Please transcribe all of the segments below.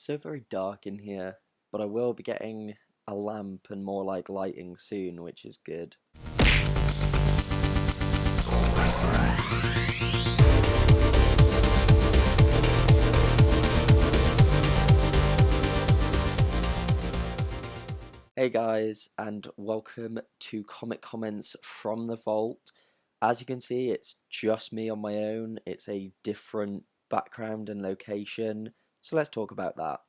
so very dark in here, but I will be getting a lamp and more like lighting soon, which is good. Hey guys, and welcome to Comic Comments from the Vault. As you can see, it's just me on my own. It's a different background and location, so let's talk about that.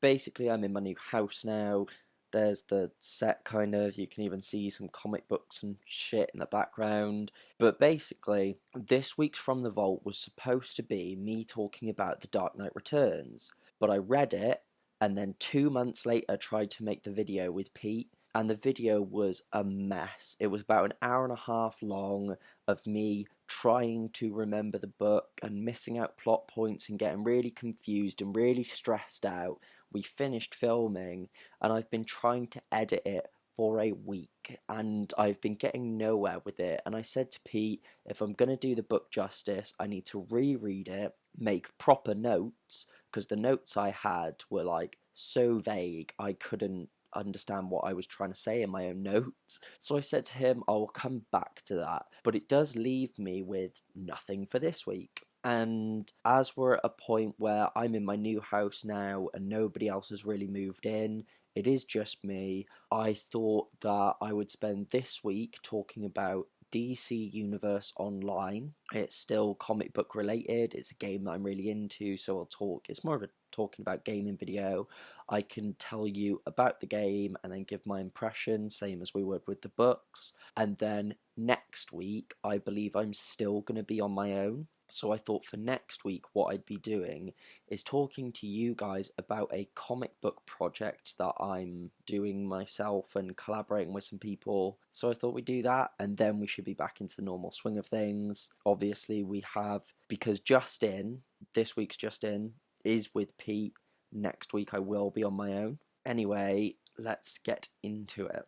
Basically, I'm in my new house now. There's the set kind of, you can even see some comic books and shit in the background. But basically, this week's From the Vault was supposed to be me talking about The Dark Knight Returns, but I read it and then 2 months later tried to make the video with Pete, and the video was a mess. It was about an hour and a half long of me trying to remember the book and missing out plot points and getting really confused and really stressed out. We finished filming and I've been trying to edit it for a week and I've been getting nowhere with it, and I said to Pete, if I'm going to do the book justice, I need to reread it, make proper notes, because the notes I had were like so vague I couldn't understand what I was trying to say in my own notes. So I said to him, I'll come back to that, but it does leave me with nothing for this week. And as we're at a point where I'm in my new house now and nobody else has really moved in, it is just me, I thought that I would spend this week talking about DC Universe Online. It's still comic book related, it's a game that I'm really into, so I'll talk, it's more of a talking about gaming video. I can tell you about the game and then give my impression, same as we would with the books. And then next week, I believe I'm still going to be on my own. So I thought for next week what I'd be doing is talking to you guys about a comic book project that I'm doing myself and collaborating with some people. So I thought we'd do that, and then we should be back into the normal swing of things. Obviously we have, because this week's Just In is with Pete. Next week I will be on my own. Anyway, let's get into it.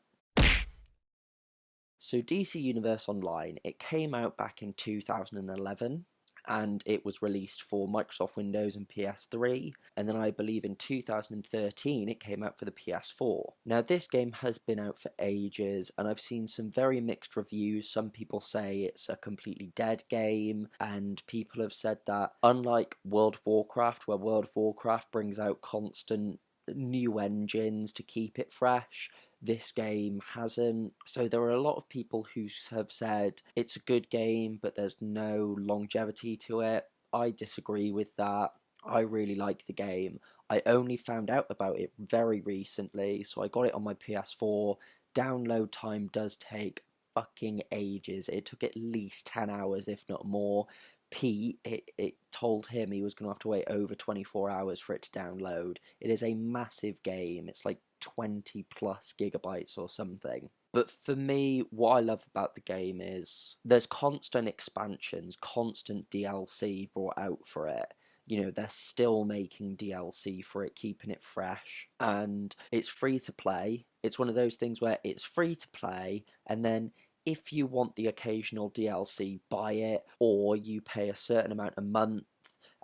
So DC Universe Online, it came out back in 2011. And it was released for Microsoft Windows and PS3, and then I believe in 2013 it came out for the PS4. Now this game has been out for ages, and I've seen some very mixed reviews. Some people say it's a completely dead game, and people have said that unlike World of Warcraft, where World of Warcraft brings out constant new engines to keep it fresh, this game hasn't. So there are a lot of people who have said it's a good game but there's no longevity to it. I disagree with that. I really like the game. I only found out about it very recently, so I got it on my PS4. Download time does take fucking ages. It took at least 10 hours if not more. Pete, it told him he was going to have to wait over 24 hours for it to download. It is a massive game. It's like 20 plus gigabytes or something. But for me, what I love about the game is there's constant expansions, constant DLC brought out for it. You know, they're still making DLC for it, keeping it fresh. And it's free to play. It's one of those things where it's free to play, and then if you want the occasional DLC, buy it, or you pay a certain amount a month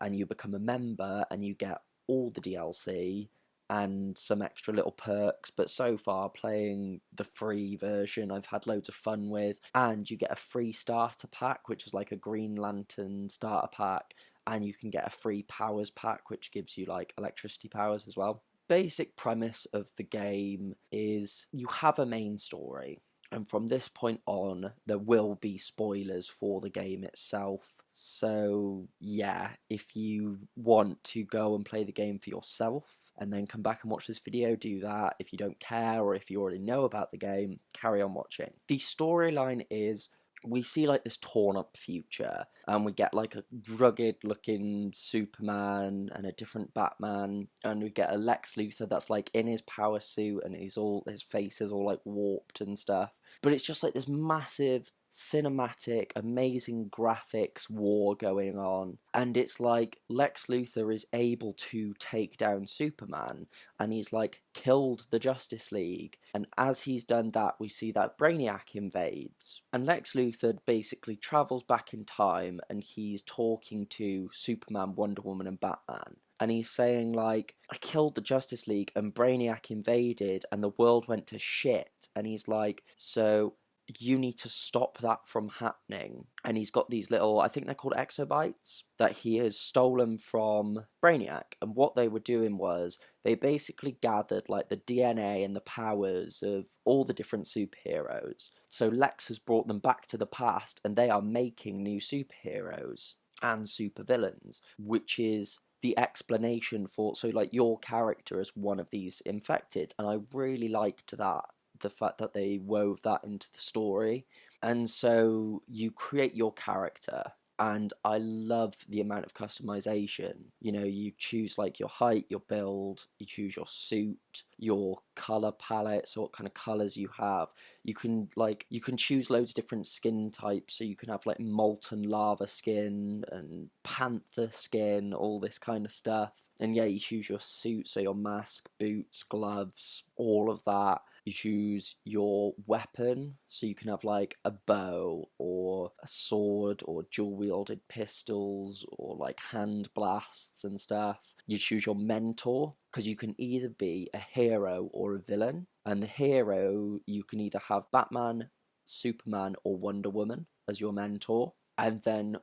and you become a member and you get all the DLC and some extra little perks. But so far, playing the free version, I've had loads of fun with, and you get a free starter pack, which is like a Green Lantern starter pack, and you can get a free powers pack, which gives you like electricity powers as well. Basic premise of the game is you have a main story. And from this point on, there will be spoilers for the game itself. So yeah, if you want to go and play the game for yourself and then come back and watch this video, do that. If you don't care, or if you already know about the game, carry on watching. The storyline is, we see like this torn up future, and we get like a rugged looking Superman and a different Batman, and we get a Lex Luthor that's like in his power suit and his face is all like warped and stuff. But it's just like this massive cinematic, amazing graphics war going on, and it's like Lex Luthor is able to take down Superman, and he's like killed the Justice League, and as he's done that, we see that Brainiac invades, and Lex Luthor basically travels back in time, and he's talking to Superman, Wonder Woman and Batman. and he's saying like, I killed the Justice League and Brainiac invaded and the world went to shit, and he's like, so you need to stop that from happening. And he's got these little, I think they're called exobites, that he has stolen from Brainiac. And what they were doing was they basically gathered like the DNA and the powers of all the different superheroes. So Lex has brought them back to the past, and they are making new superheroes and supervillains, which is the explanation for, so like, your character as one of these infected. And I really liked that, the fact that they wove that into the story. And so you create your character, and I love the amount of customization. You know, you choose like your height, your build, you choose your suit, your color palette, so what kind of colors you have. You can choose loads of different skin types, so you can have like molten lava skin and panther skin, all this kind of stuff. And yeah, you choose your suit, so your mask, boots, gloves, all of that. You choose your weapon, so you can have like a bow or a sword or dual wielded pistols or like hand blasts and stuff. You choose your mentor, because you can either be a hero or a villain. And the hero, you can either have Batman, Superman, or Wonder Woman as your mentor. And then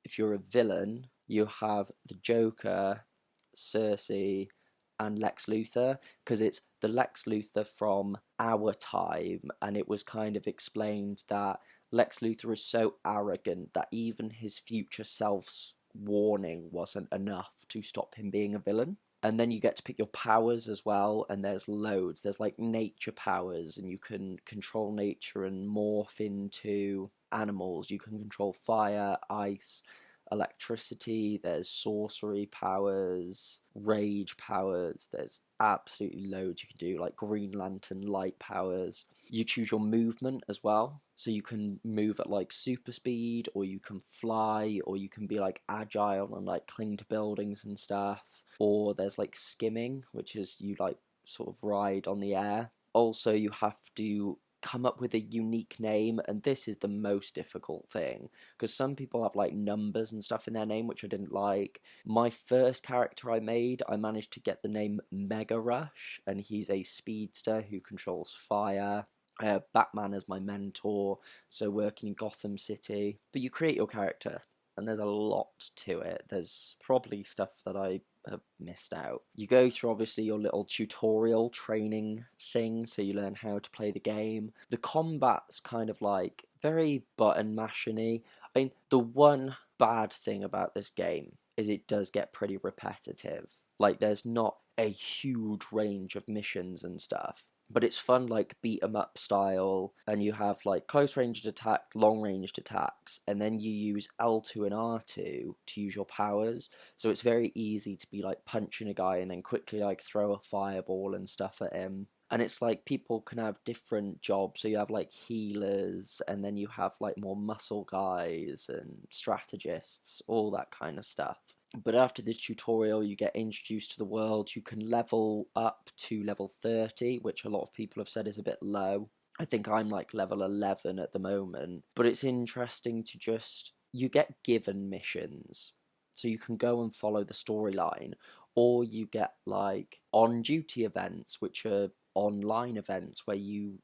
if you're a villain, you have the Joker, Cersei, and Lex Luthor, because it's the Lex Luthor from our time, and it was kind of explained that Lex Luthor is so arrogant that even his future self's warning wasn't enough to stop him being a villain. And then you get to pick your powers as well, and there's loads. There's like nature powers, and you can control nature and morph into animals. You can control fire, ice, electricity. There's sorcery powers, rage powers. There's absolutely loads you can do, like Green Lantern light powers. You choose your movement as well, so you can move at like super speed, or you can fly, or you can be like agile and like cling to buildings and stuff. Or there's like skimming, which is you like sort of ride on the air. Also, you have to come up with a unique name, and this is the most difficult thing, because some people have like numbers and stuff in their name, which I didn't like. My first character I made, I managed to get the name Mega Rush, and he's a speedster who controls fire. Batman as my mentor, so working in Gotham City. But you create your character, and there's a lot to it. There's probably stuff that I have missed out. You go through obviously your little tutorial training thing, so you learn how to play the game. The combat's kind of like very button mashing-y. I mean, the one bad thing about this game is it does get pretty repetitive. Like, there's not a huge range of missions and stuff, but it's fun, like beat 'em up style, and you have like close ranged attack, long ranged attacks, and then you use L2 and R2 to use your powers. So it's very easy to be like punching a guy and then quickly like throw a fireball and stuff at him. And it's like people can have different jobs, so you have like healers, and then you have like more muscle guys and strategists, all that kind of stuff. But after this tutorial, you get introduced to the world. You can level up to level 30, which a lot of people have said is a bit low. I think I'm like level 11 at the moment. But it's interesting to you get given missions, so you can go and follow the storyline, or you get like on-duty events, which are online events where you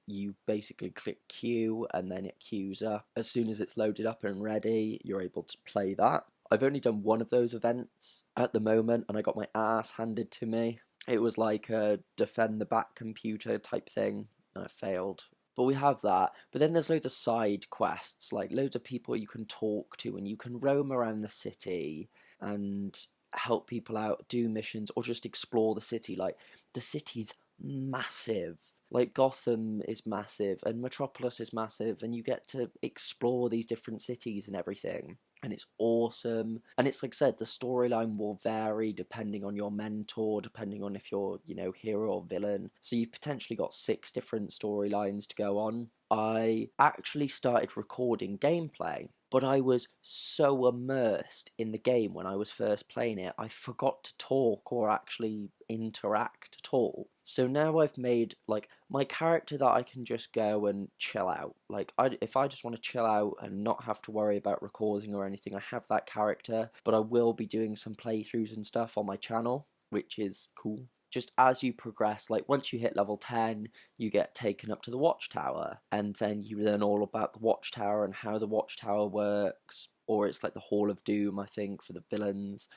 basically click queue, and then it queues up. As soon as it's loaded up and ready, you're able to play that. I've only done one of those events at the moment, and I got my ass handed to me. It was like a defend the back computer type thing, and I failed. But we have that. But then there's loads of side quests, like loads of people you can talk to, and you can roam around the city and help people out, do missions, or just explore the city. Like, the city's massive. Like, Gotham is massive, and Metropolis is massive, and you get to explore these different cities and everything. And it's awesome. And it's like I said, the storyline will vary depending on your mentor, depending on if you're, hero or villain. So you've potentially got 6 different storylines to go on. I actually started recording gameplay but I was so immersed in the game when I was first playing it, I forgot to talk or actually interact at all. So now I've made, like, my character that I can just go and chill out. Like, if I just want to chill out and not have to worry about recording or anything, I have that character, but I will be doing some playthroughs and stuff on my channel, which is cool. Just as you progress, like once you hit level 10, you get taken up to the watchtower, and then you learn all about the watchtower and how the watchtower works, or it's like the Hall of Doom, I think, for the villains.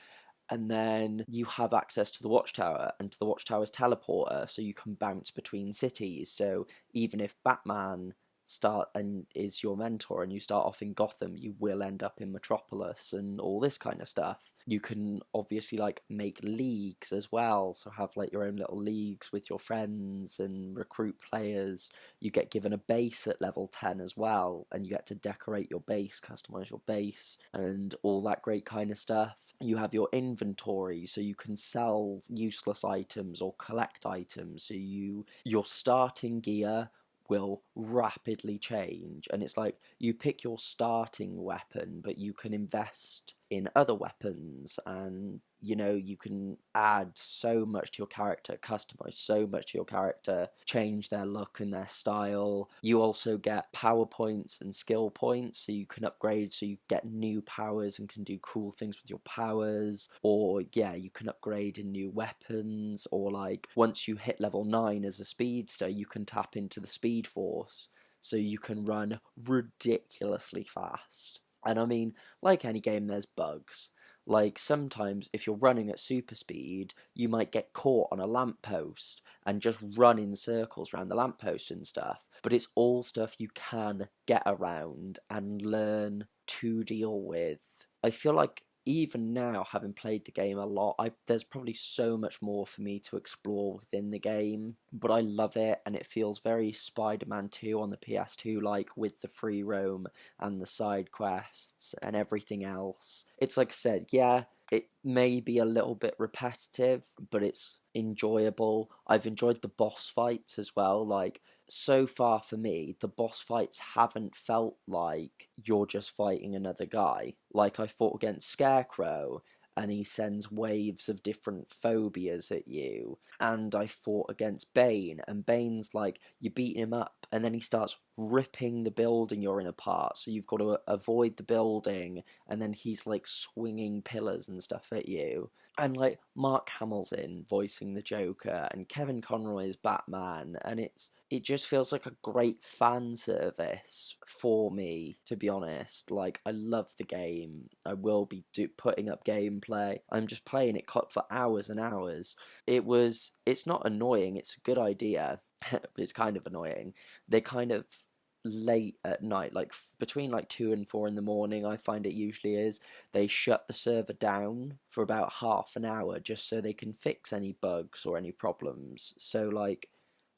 And then you have access to the watchtower and to the watchtower's teleporter, so you can bounce between cities. So even if Batman is your mentor and you start off in Gotham, you will end up in Metropolis and all this kind of stuff. You can obviously like make leagues as well, so have like your own little leagues with your friends and recruit players. You get given a base at level 10 as well, and you get to decorate your base, customize your base, and all that great kind of stuff. You have your inventory, so you can sell useless items or collect items. So your starting gear will rapidly change, and it's like you pick your starting weapon, but you can invest in other weapons, and you can add so much to your character, customize so much to your character, change their look and their style. You also get power points and skill points, so you can upgrade, so you get new powers and can do cool things with your powers, or you can upgrade in new weapons, or like once you hit level 9 as a speedster, you can tap into the speed force, so you can run ridiculously fast. And I mean, like any game, there's bugs. Like, sometimes if you're running at super speed, you might get caught on a lamppost and just run in circles around the lamppost and stuff. But it's all stuff you can get around and learn to deal with. I feel like even now, having played the game a lot, there's probably so much more for me to explore within the game, but I love it, and it feels very Spider-Man 2 on the PS2, like, with the free roam and the side quests and everything else. It's like I said, it may be a little bit repetitive, but it's enjoyable. I've enjoyed the boss fights as well. Like, so far for me, the boss fights haven't felt like you're just fighting another guy. Like, I fought against Scarecrow, and he sends waves of different phobias at you. And I fought against Bane, and Bane's like, you beat him up, and then he starts ripping the building you're in apart, so you've got to avoid the building, and then he's like swinging pillars and stuff at you. And like Mark Hamill's in voicing the Joker, and Kevin Conroy is Batman, and it just feels like a great fan service for me, to be honest. Like, I love the game. I will be putting up gameplay. I'm just playing it for hours and hours. It's not annoying, it's a good idea. It's kind of annoying. They kind of late at night, like between like 2 and 4 in the morning, I find it usually is, they shut the server down for about half an hour just so they can fix any bugs or any problems, so like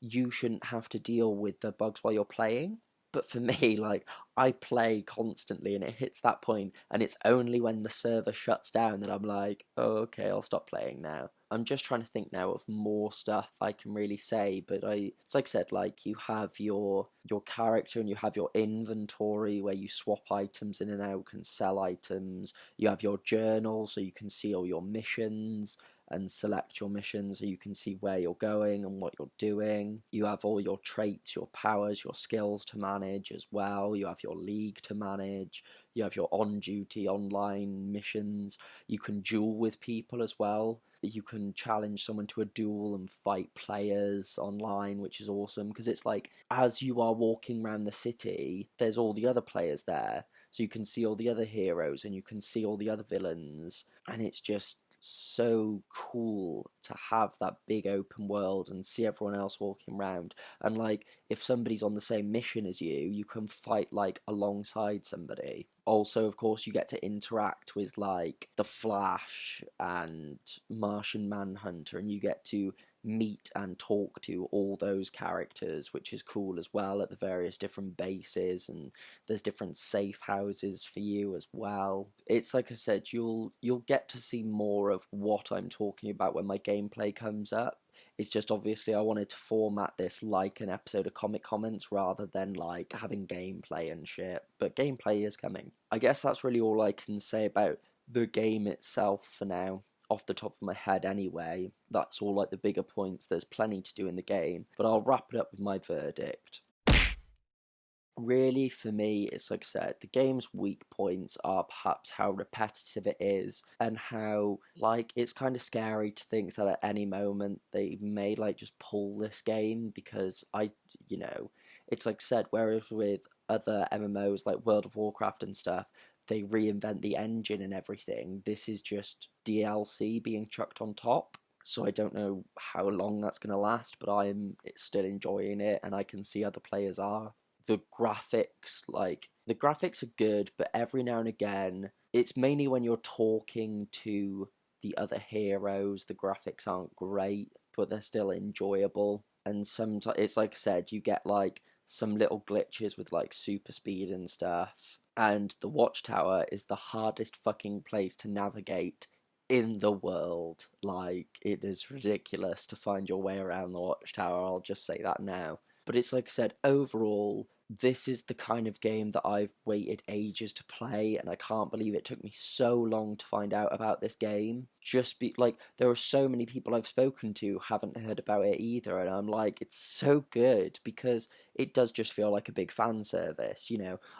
you shouldn't have to deal with the bugs while you're playing. But for me, like, I play constantly and it hits that point, and it's only when the server shuts down that I'm like, oh, okay, I'll stop playing now. I'm just trying to think now of more stuff I can really say, but it's like I said, like, you have your character and you have your inventory where you swap items in and out, can sell items. You have your journal so you can see all your missions and select your missions so you can see where you're going and what you're doing. You have all your traits, your powers, your skills to manage as well. You have your league to manage. You have your on-duty online missions. You can duel with people as well. You can challenge someone to a duel and fight players online, which is awesome, because it's like, as you are walking around the city, there's all the other players there, so you can see all the other heroes and you can see all the other villains, and it's just so cool to have that big open world and see everyone else walking around. And like, if somebody's on the same mission as you can fight like alongside somebody. Also, of course, you get to interact with like the Flash and Martian Manhunter, and you get to meet and talk to all those characters, which is cool as well, at the various different bases, and there's different safe houses for you as well. It's like I said, you'll get to see more of what I'm talking about when my gameplay comes up. It's just obviously I wanted to format this like an episode of Comic Comments rather than like having gameplay and shit, but gameplay is coming. I guess that's really all I can say about the game itself for now, off the top of my head anyway. That's all like the bigger points. There's plenty to do in the game, but I'll wrap it up with my verdict. Really, for me, it's like I said, the game's weak points are perhaps how repetitive it is, and how, like, it's kind of scary to think that at any moment they may, like, just pull this game, because it's like I said, whereas with other MMOs like World of Warcraft and stuff, they reinvent the engine and everything, this is just DLC being chucked on top. So I don't know how long that's going to last, but I'm still enjoying it, and I can see other players are. The graphics are good, but every now and again, it's mainly when you're talking to the other heroes, the graphics aren't great, but they're still enjoyable. And sometimes, it's like I said, you get like some little glitches with like super speed and stuff. And the Watchtower is the hardest fucking place to navigate in the world. Like, it is ridiculous to find your way around the Watchtower, I'll just say that now. But it's like I said, overall, this is the kind of game that I've waited ages to play, and I can't believe it took me so long to find out about this game. There are so many people I've spoken to who haven't heard about it either, and I'm like, it's so good, because it does just feel like a big fan service,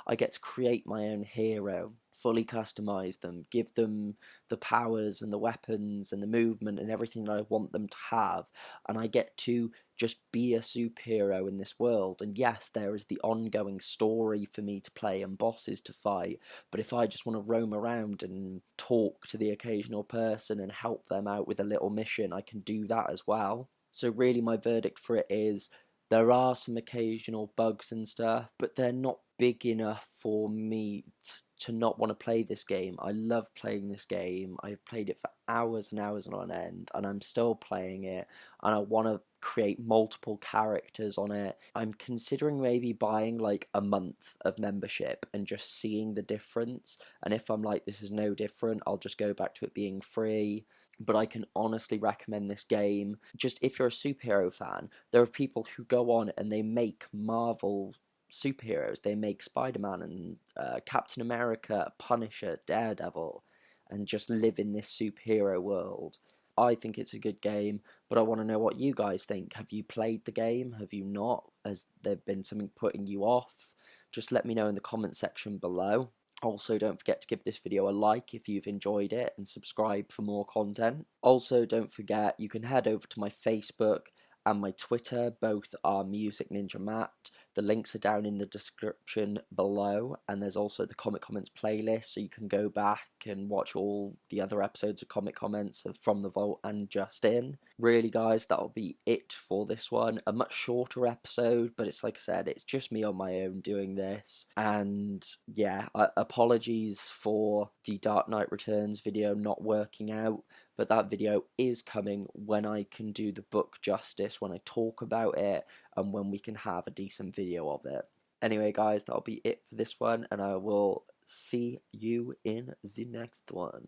I get to create my own hero, fully customize them, give them the powers and the weapons and the movement and everything that I want them to have, and I get to just be a superhero in this world. And yes, there is the ongoing story for me to play and bosses to fight, but if I just want to roam around and talk to the occasional person and help them out with a little mission, I can do that as well. So really, my verdict for it is, there are some occasional bugs and stuff, but they're not big enough for me to not want to play this game. I love playing this game. I've played it for hours and hours on end, and I'm still playing it, and I want to create multiple characters on it. I'm considering maybe buying like a month of membership and just seeing the difference, and if I'm like, this is no different, I'll just go back to it being free. But I can honestly recommend this game. Just if you're a superhero fan, there are people who go on and they make Marvel superheroes. They make Spider-Man and Captain America, Punisher, Daredevil, and just live in this superhero world. I think it's a good game, but I want to know what you guys think. Have you played the game? Have you not? Has there been something putting you off? Just let me know in the comment section below. Also, don't forget to give this video a like if you've enjoyed it, and subscribe for more content. Also, don't forget, you can head over to my Facebook and my Twitter. Both are Music Ninja Matt. The links are down in the description below, and there's also the Comic Comments playlist, so you can go back and watch all the other episodes of Comic Comments from the Vault and Just In. Really, guys, that'll be it for this one. A much shorter episode, but it's like I said, it's just me on my own doing this. And yeah, apologies for the Dark Knight Returns video not working out, but that video is coming when I can do the book justice, when I talk about it, and when we can have a decent video of it. Anyway, guys, that'll be it for this one, and I will see you in the next one.